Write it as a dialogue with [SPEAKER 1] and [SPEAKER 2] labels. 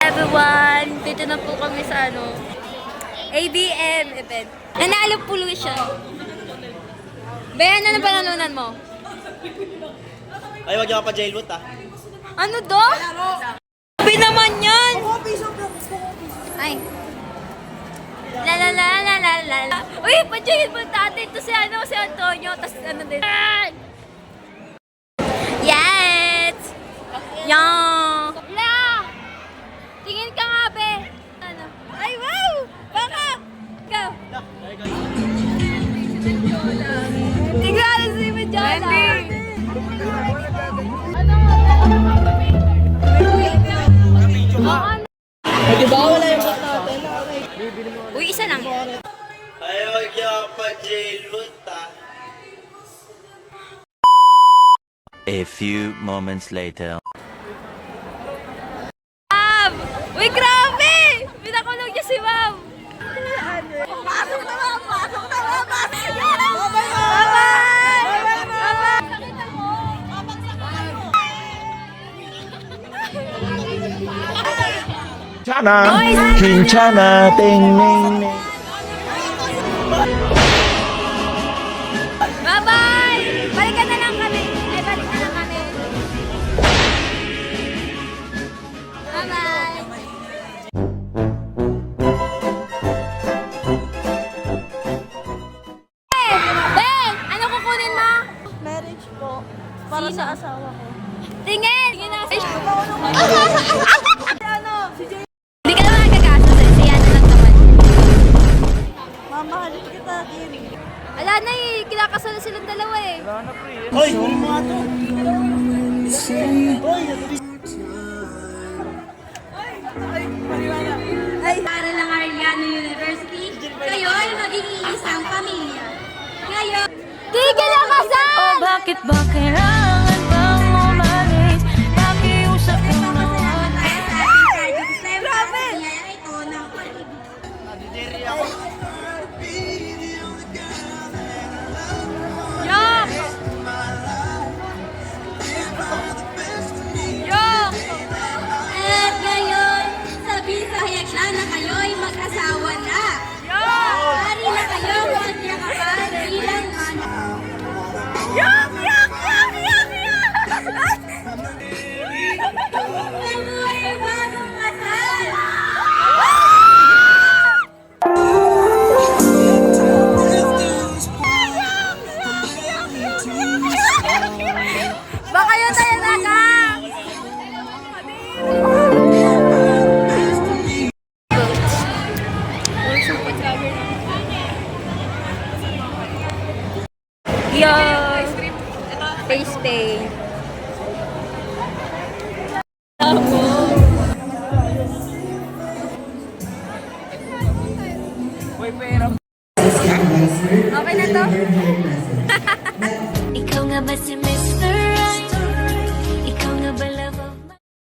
[SPEAKER 1] Everyone, dito na po kami sa ABM event. Nanalo pollution. Ben, ano ba nanunan mo?
[SPEAKER 2] Ay, wag niyo ka pa jailboot ah.
[SPEAKER 1] Ano do? Sabi naman yan! Ay. La la la la la la la. Uy, pa-jail mo natin. Ito si Antonio. Tapos din. Yes! Yan! Kapla! Tingin ka nga, be! Ay, wow! Baka! Go! Tingnan si Medjola!
[SPEAKER 3] Diba wala yung bot natin?
[SPEAKER 1] Uy, isa lang.
[SPEAKER 2] Ay, wag niyo ka pa jailboot ah.
[SPEAKER 4] A few moments later.
[SPEAKER 1] Ma'am! Uy, grabe! Pinakulong niya si Ma'am! Pasok na, Ma'am! Pasok na, Ma'am! Pasok na! Bye-bye! Bye-bye! Sakita mo!
[SPEAKER 4] Chana! Kinchana! Ting ning ning.
[SPEAKER 1] Bye-bye! Balikan na lang kami! Ay, balik na lang kami! Bye-bye! Ben! Ano kukunin mo?
[SPEAKER 3] Marriage po. Para
[SPEAKER 1] Sino?
[SPEAKER 3] sa asawa ko.
[SPEAKER 1] Tingin! Tingin na sa
[SPEAKER 3] Ano? Si Jay.
[SPEAKER 1] Hindi ka naman nagkakaso sa siya na lang naman.
[SPEAKER 3] Mamahalin kita, Kim.
[SPEAKER 1] Ala na eh, kinakasal na silang dalawa eh.
[SPEAKER 2] Hoy, huli mo nga to.
[SPEAKER 1] Para lang Arellano University, kayo ay magiging isang pamilya. Ngayon, tigil ang kasal!
[SPEAKER 5] Oh, bakit ba kailangan bang umalis? Pakiusap ko naman.
[SPEAKER 1] Grabe! Yok! Yok!
[SPEAKER 6] At ngayon, sabi sa hayag na kayo'y mag-asawa na.
[SPEAKER 1] Yok!
[SPEAKER 6] Pari na kayo magyakapan bilang anak.
[SPEAKER 1] Yok! Yok! Yok! Yok! Yok!
[SPEAKER 6] Mabuhay bagong kasal!
[SPEAKER 1] Baka yun tayo naga! Yo! Face paint. Okay na to?
[SPEAKER 5] Ikaw nga ba si